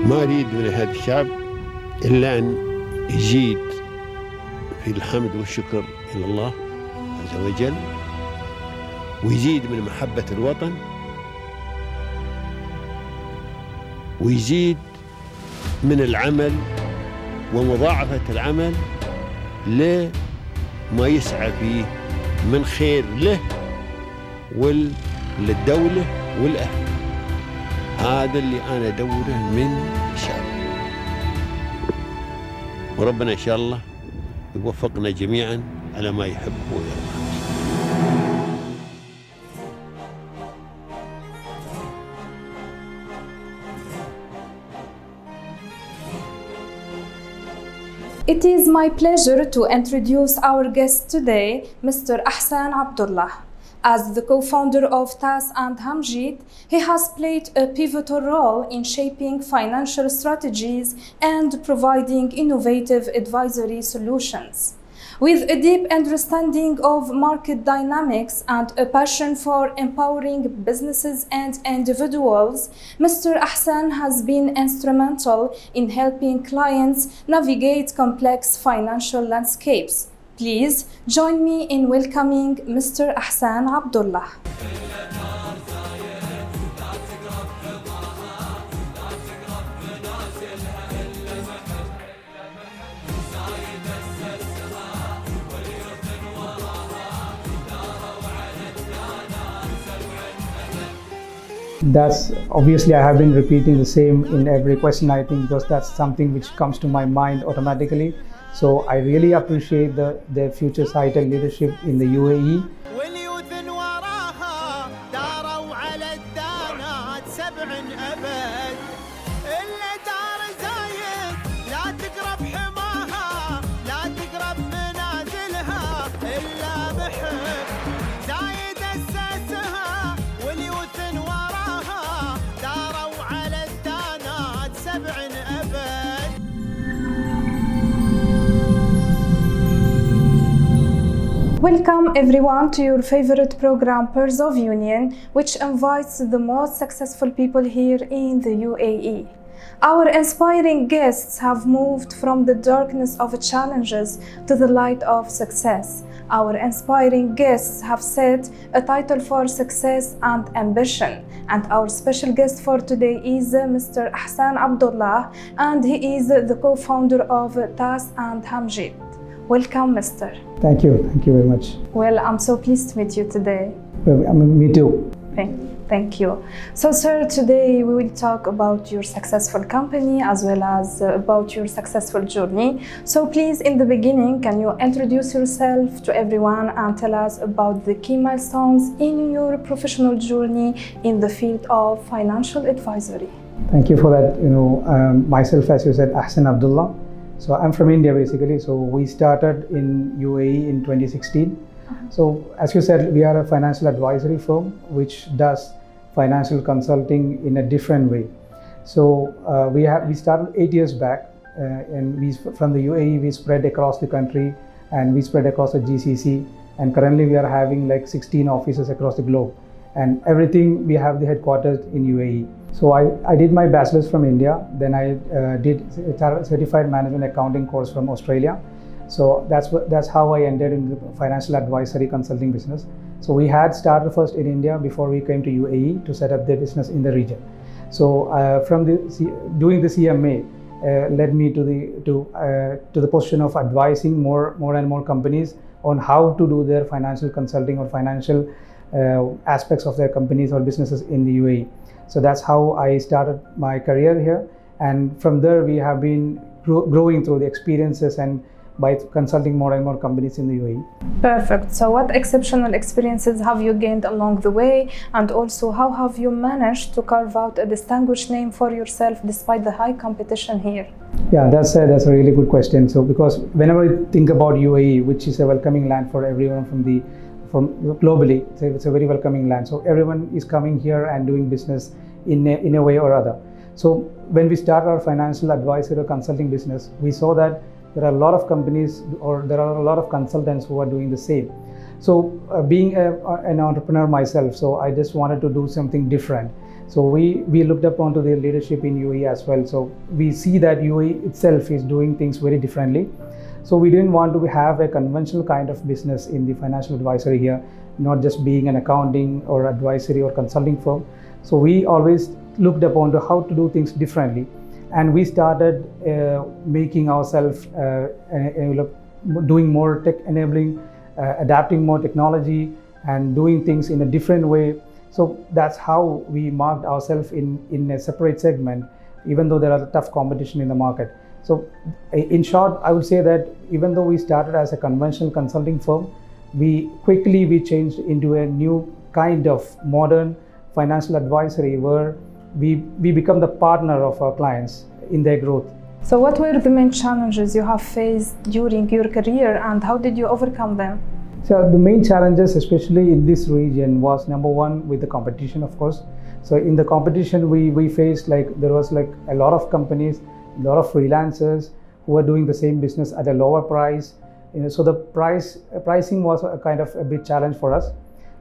ما أريد من هذا الشعب إلا أن يزيد في الحمد والشكر إلى الله عز وجل، ويزيد من محبة الوطن، ويزيد من العمل ومضاعفة العمل لما يسعى فيه من خير له وللدولة والأهل. هذا اللي أنا أدوره من الشعب، وربنا إن شاء الله يوفقنا جميعا على ما يحب ويرضى. It is my pleasure to introduce our guest today, Mr. Ahsan Abdullah. As the co-founder of Tass and Hamjit, he has played a pivotal role in shaping financial strategies and providing innovative advisory solutions. With a deep understanding of market dynamics and a passion for empowering businesses and individuals, Mr. Ahsan has been instrumental in helping clients navigate complex financial landscapes. Please join me in welcoming Mr. Ahsan Abdullah. That's obviously I have been repeating the same in every question, I think, because that's something which comes to my mind automatically. So I really appreciate the future sighted leadership in the UAE. Welcome everyone to your favorite program, Pearls of Union, which invites the most successful people here in the UAE. Our inspiring guests have moved from the darkness of challenges to the light of success. Our inspiring guests have set a title for success and ambition. And our special guest for today is Mr. Ahsan Abdullah, and he is the co-founder of Tass and Hamjit. Welcome, Mr. Thank you very much. Well, I'm so pleased to meet you today. Me too. Thank you. So, sir, today we will talk about your successful company as well as about your successful journey. So, please, in the beginning, can you introduce yourself to everyone and tell us about the key milestones in your professional journey in the field of financial advisory? Thank you for that. Myself, as you said, Ahsan Abdullah. So I'm from India basically. So we started in UAE in 2016. So as you said, we are a financial advisory firm which does financial consulting in a different way. So we started 8 years back, and from the UAE we spread across the country, and we spread across the GCC, and currently we are having like 16 offices across the globe, and everything we have the headquarters in UAE. So I did my bachelor's from India, then I did a certified management accounting course from Australia. So that's how I ended in the financial advisory consulting business. So we had started first in India before we came to UAE to set up the business in the region. So doing the CMA led me to the position of advising more and more companies on how to do their financial consulting or financial aspects of their companies or businesses in the UAE. So that's how I started my career here, and from there we have been growing through the experiences and by consulting more and more companies in the UAE. Perfect. So what exceptional experiences have you gained along the way, and also how have you managed to carve out a distinguished name for yourself despite the high competition here? Yeah, that's a really good question. So because whenever I think about UAE, which is a welcoming land for everyone from globally, it's a very welcoming land. So everyone is coming here and doing business in a way or other. So when we started our financial advisory consulting business, we saw that there are a lot of companies or there are a lot of consultants who are doing the same. So being an entrepreneur myself, so I just wanted to do something different. So we looked up onto the leadership in UAE as well. So we see that UAE itself is doing things very differently. So we didn't want to have a conventional kind of business in the financial advisory here, not just being an accounting or advisory or consulting firm. So we always looked upon to how to do things differently. And we started making ourselves, doing more tech enabling, adapting more technology and doing things in a different way. So that's how we marked ourselves in a separate segment, even though there are tough competition in the market. So in short, I would say that even though we started as a conventional consulting firm, we quickly changed into a new kind of modern financial advisory where we become the partner of our clients in their growth. So what were the main challenges you have faced during your career and how did you overcome them? So the main challenges, especially in this region, was number one with the competition, of course. So in the competition, we faced there was a lot of companies, a lot of freelancers who were doing the same business at a lower price. So the pricing was a kind of a big challenge for us.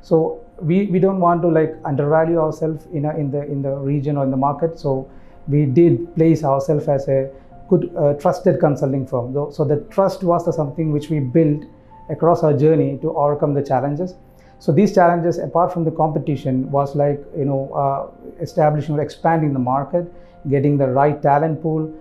So we don't want to undervalue ourselves in the region or in the market. So we did place ourselves as a good trusted consulting firm. So the trust was something which we built across our journey to overcome the challenges. So these challenges, apart from the competition, was establishing or expanding the market, getting the right talent pool,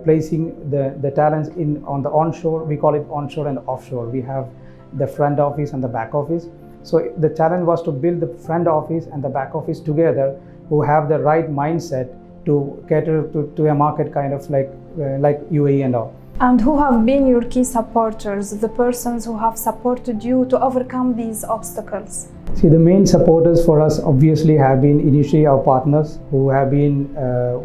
placing the talents on the onshore. We call it onshore and offshore. We have the front office and the back office. So the challenge was to build the front office and the back office together, who have the right mindset to cater to a market kind of like UAE and all. And who have been your key supporters, the persons who have supported you to overcome these obstacles? See, the main supporters for us obviously have been initially our partners who have been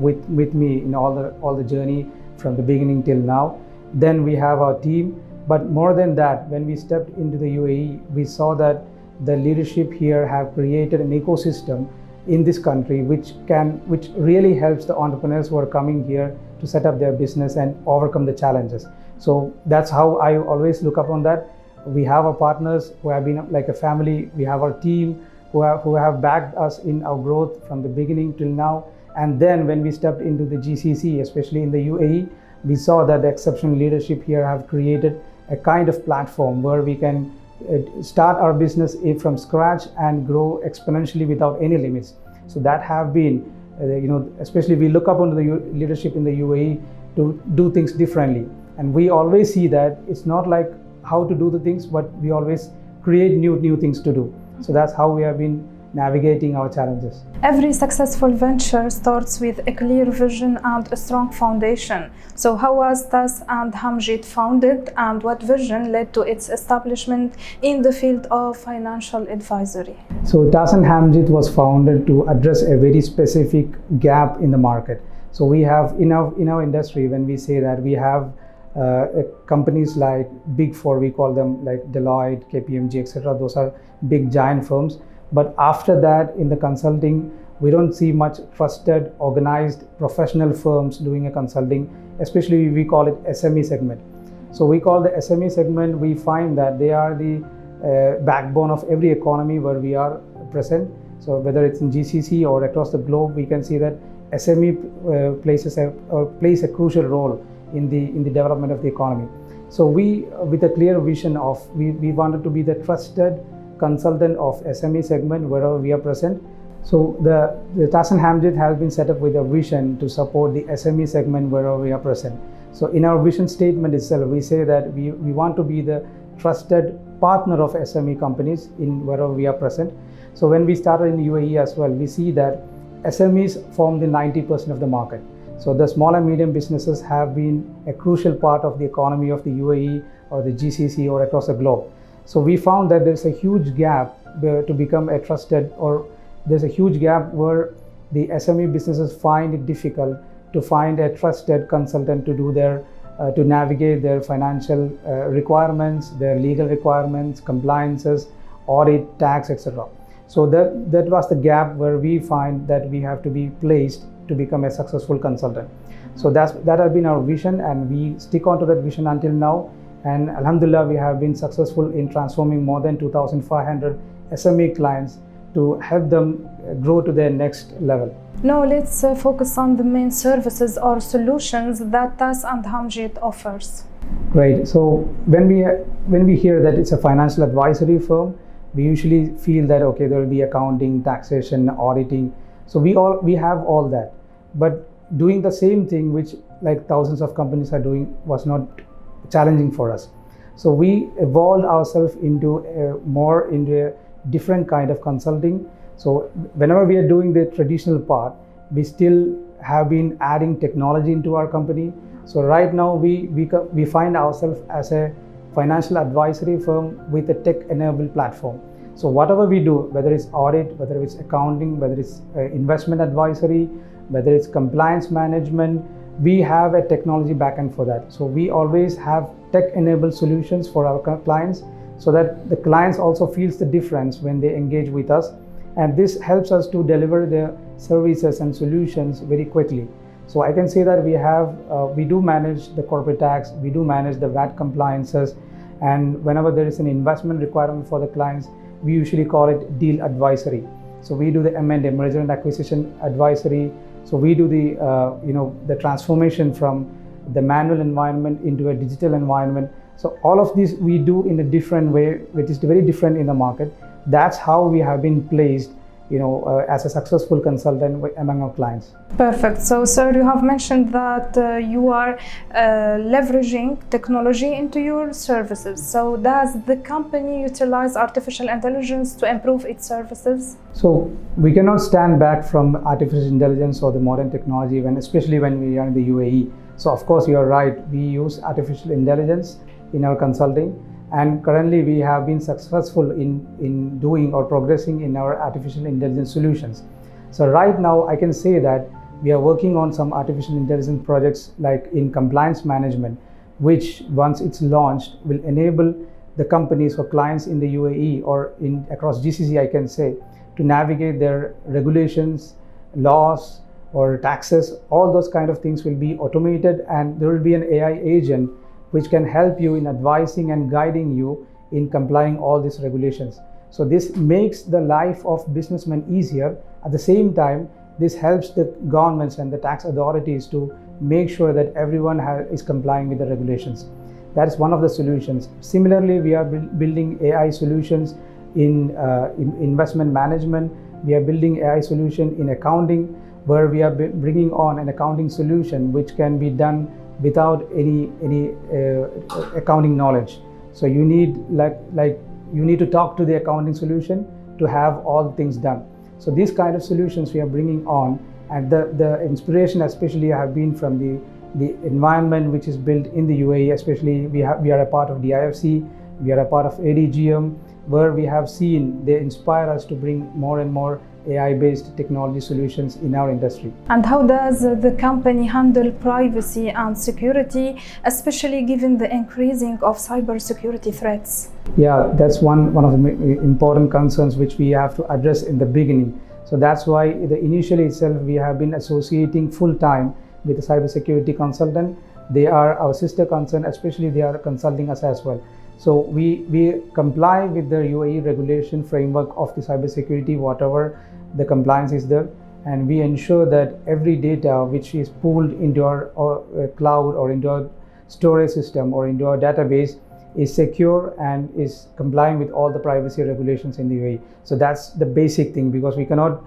with me in all the journey from the beginning till now. Then we have our team, but more than that, when we stepped into the UAE, we saw that the leadership here have created an ecosystem in this country which really helps the entrepreneurs who are coming here to set up their business and overcome the challenges. So that's how I always look upon that. We have our partners who have been like a family. We have our team who have backed us in our growth from the beginning till now. And then when we stepped into the GCC, especially in the UAE, we saw that the exceptional leadership here have created a kind of platform where we can start our business from scratch and grow exponentially without any limits. So that have been, especially we look up on the leadership in the UAE to do things differently. And we always see that it's not like how to do the things, but we always create new things to do. So that's how we have been navigating our challenges. Every successful venture starts with a clear vision and a strong foundation. So how was Tass and Hamjit founded, and what vision led to its establishment in the field of financial advisory? So Tass and Hamjit was founded to address a very specific gap in the market. So we have in our industry, when we say that we have companies like Big Four, we call them like Deloitte, KPMG, etc. Those are big giant firms. But after that, in the consulting, we don't see much trusted, organized, professional firms doing a consulting, especially we call it SME segment. So we call the SME segment, we find that they are the backbone of every economy where we are present. So whether it's in GCC or across the globe, we can see that SME plays a crucial role in the development of the economy. So we, with a clear vision of, we wanted to be the trusted consultant of SME segment wherever we are present. So the Tass and Hamjit has been set up with a vision to support the SME segment wherever we are present. So in our vision statement itself, we say that we want to be the trusted partner of SME companies in wherever we are present. So when we started in UAE as well, we see that SMEs form the 90% of the market. So the small and medium businesses have been a crucial part of the economy of the UAE or the GCC or across the globe. So we found that there's a huge gap to become a trusted, or there's a huge gap where the SME businesses find it difficult to find a trusted consultant to do to navigate their financial requirements, their legal requirements, compliances, audit, tax, etc. So that was the gap where we find that we have to be placed to become a successful consultant. So that has been our vision, and we stick on to that vision until now. And Alhamdulillah, we have been successful in transforming more than 2,500 SME clients to help them grow to their next level. Now let's focus on the main services or solutions that Tass and Hamjit offers. Great. So when we hear that it's a financial advisory firm, we usually feel that okay, there will be accounting, taxation, auditing. So we have all that, but doing the same thing which like thousands of companies are doing was not challenging for us. So we evolved ourselves into a different kind of consulting. So whenever we are doing the traditional part, we still have been adding technology into our company. So right now we find ourselves as a financial advisory firm with a tech-enabled platform. So whatever we do, whether it's audit, whether it's accounting, whether it's investment advisory, whether it's compliance management, we have a technology backend for that. So we always have tech-enabled solutions for our clients, so that the clients also feels the difference when they engage with us, and this helps us to deliver the services and solutions very quickly. So I can say that we do manage the corporate tax, we do manage the VAT compliances, and whenever there is an investment requirement for the clients, we usually call it deal advisory. So we do the M&A, merger and acquisition advisory. So we do the transformation from the manual environment into a digital environment. So all of this we do in a different way, which is very different in the market. That's how we have been placed, as a successful consultant among our clients. Perfect. So, sir, you have mentioned that you are leveraging technology into your services. So, does the company utilize artificial intelligence to improve its services? So, we cannot stand back from artificial intelligence or the modern technology, especially when we are in the UAE. So, of course, you are right. We use artificial intelligence in our consulting. And currently we have been successful in doing or progressing in our artificial intelligence solutions. So right now I can say that we are working on some artificial intelligence projects like in compliance management, which once it's launched will enable the companies or clients in the UAE or across GCC, I can say, to navigate their regulations, laws or taxes. All those kind of things will be automated, and there will be an AI agent which can help you in advising and guiding you in complying all these regulations. So this makes the life of businessmen easier. At the same time, this helps the governments and the tax authorities to make sure that everyone is complying with the regulations. That is one of the solutions. Similarly, we are building AI solutions in investment management. We are building AI solution in accounting, where we are bringing on an accounting solution which can be done without any accounting knowledge. So you need you need to talk to the accounting solution to have all things done. So these kind of solutions we are bringing on, and the inspiration especially have been from the environment which is built in the UAE. Especially we are a part of DIFC, we are a part of ADGM, where we have seen they inspire us to bring more and more AI-based technology solutions in our industry. And how does the company handle privacy and security, especially given the increasing of cybersecurity threats? Yeah, that's one of the important concerns which we have to address in the beginning. So that's why initially itself we have been associating full-time with a cybersecurity consultant. They are our sister concern, especially they are consulting us as well. So we comply with the UAE regulation framework of the cybersecurity, whatever the compliance is there, and we ensure that every data which is pooled into our cloud or into our storage system or into our database is secure and is complying with all the privacy regulations in the UAE. So that's the basic thing, because we cannot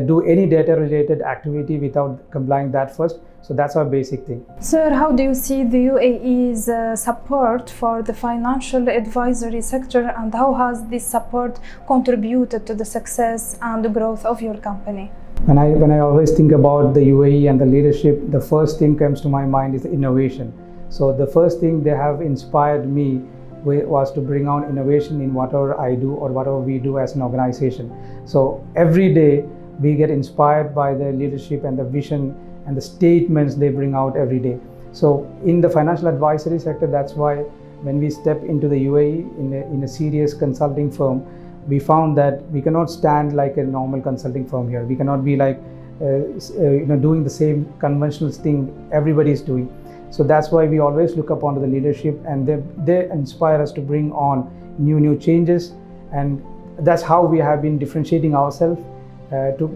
do any data related activity without complying that first. So that's our basic thing. Sir, how do you see the UAE's support for the financial advisory sector, and how has this support contributed to the success and the growth of your company? When I always think about the UAE and the leadership, the first thing comes to my mind is innovation. So the first thing they have inspired me was to bring on innovation in whatever I do or whatever we do as an organization. So every day we get inspired by the leadership and the vision and the statements they bring out every day. So in the financial advisory sector, that's why when we step into the UAE in a serious consulting firm, we found that we cannot stand like a normal consulting firm here. We cannot be like doing the same conventional thing everybody is doing. So that's why we always look upon the leadership, and they inspire us to bring on new changes, and that's how we have been differentiating ourselves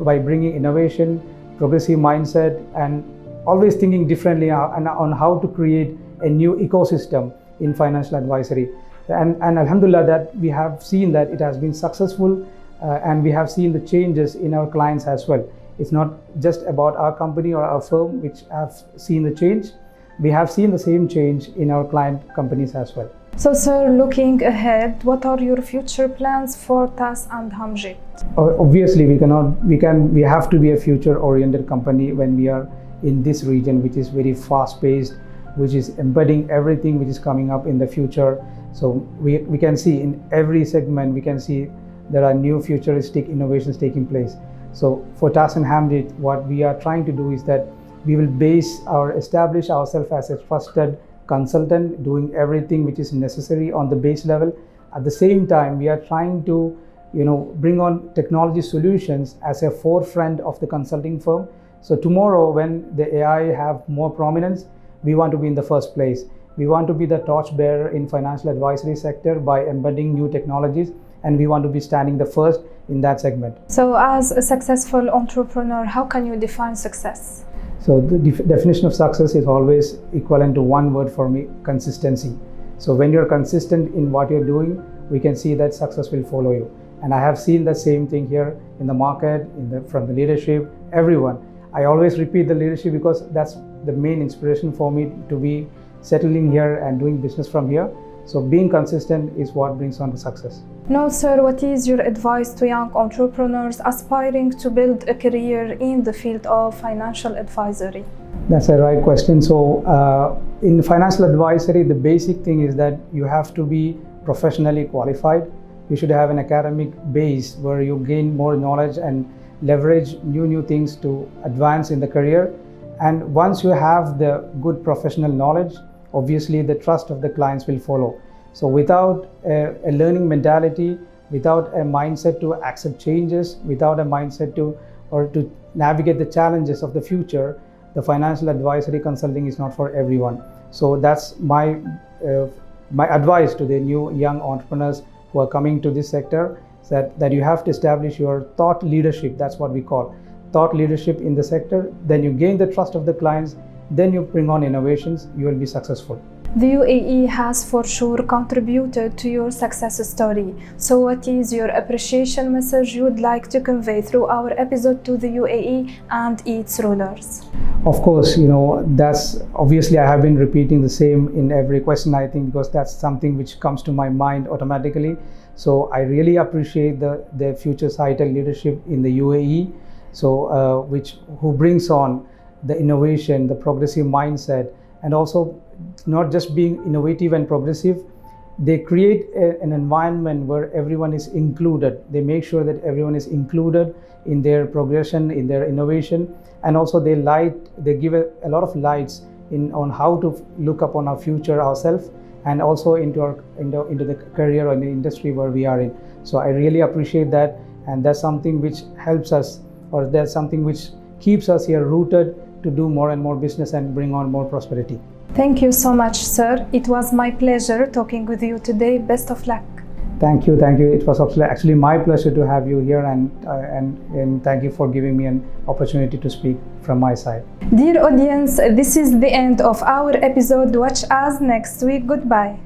by bringing innovation, progressive mindset, and always thinking differently on how to create a new ecosystem in financial advisory. And alhamdulillah, that we have seen that it has been successful, and we have seen the changes in our clients as well. It's not just about our company or our firm which have seen the change. We have seen the same change in our client companies as well. So, sir, looking ahead, what are your future plans for Tass and Hamjit? Obviously, we have to be a future-oriented company when we are in this region, which is very fast-paced, which is embedding everything which is coming up in the future. So we can see in every segment, we can see there are new futuristic innovations taking place. So for Tass and Hamjit, what we are trying to do is that we will establish ourselves as a trusted consultant, doing everything which is necessary on the base level. At the same time, we are trying to bring on technology solutions as a forefront of the consulting firm. So tomorrow, when the AI have more prominence, we want to be in the first place. We want to be the torchbearer in financial advisory sector by embedding new technologies, and we want to be standing the first in that segment. So as a successful entrepreneur, how can you define success? So the definition of success is always equivalent to one word for me: consistency. So when you're consistent in what you're doing, we can see that success will follow you. And I have seen the same thing here in the market, from the leadership, everyone. I always repeat the leadership because that's the main inspiration for me to be settling here and doing business from here. So being consistent is what brings on to success. Now, sir, what is your advice to young entrepreneurs aspiring to build a career in the field of financial advisory? That's a right question. So in financial advisory, the basic thing is that you have to be professionally qualified. You should have an academic base where you gain more knowledge and leverage new things to advance in the career. And once you have the good professional knowledge, obviously the trust of the clients will follow. So without a learning mentality, without a mindset to accept changes, without a mindset to navigate the challenges of the future, the financial advisory consulting is not for everyone. So that's my advice to the new young entrepreneurs who are coming to this sector, that you have to establish your thought leadership. That's what we call thought leadership in the sector. Then you gain the trust of the clients, then you bring on innovations, you will be successful. The UAE has for sure contributed to your success story. So what is your appreciation message you would like to convey through our episode to the UAE and its rulers? Of course, that's obviously I have been repeating the same in every question, I think, because that's something which comes to my mind automatically. So I really appreciate the future societal leadership in the UAE, so who brings on the innovation, the progressive mindset, and also not just being innovative and progressive, they create an environment where everyone is included. They make sure that everyone is included in their progression, in their innovation, and also they give a lot of lights on how to look upon our future ourselves, and also into the career or in the industry where we are in. So I really appreciate that, and that's something which helps us, or that's something which keeps us here rooted to do more and more business and bring on more prosperity. Thank you so much, sir. It was my pleasure talking with you today. Best of luck. Thank you. It was actually my pleasure to have you here, and thank you for giving me an opportunity to speak from my side. Dear audience, this is the end of our episode. Watch us next week. Goodbye.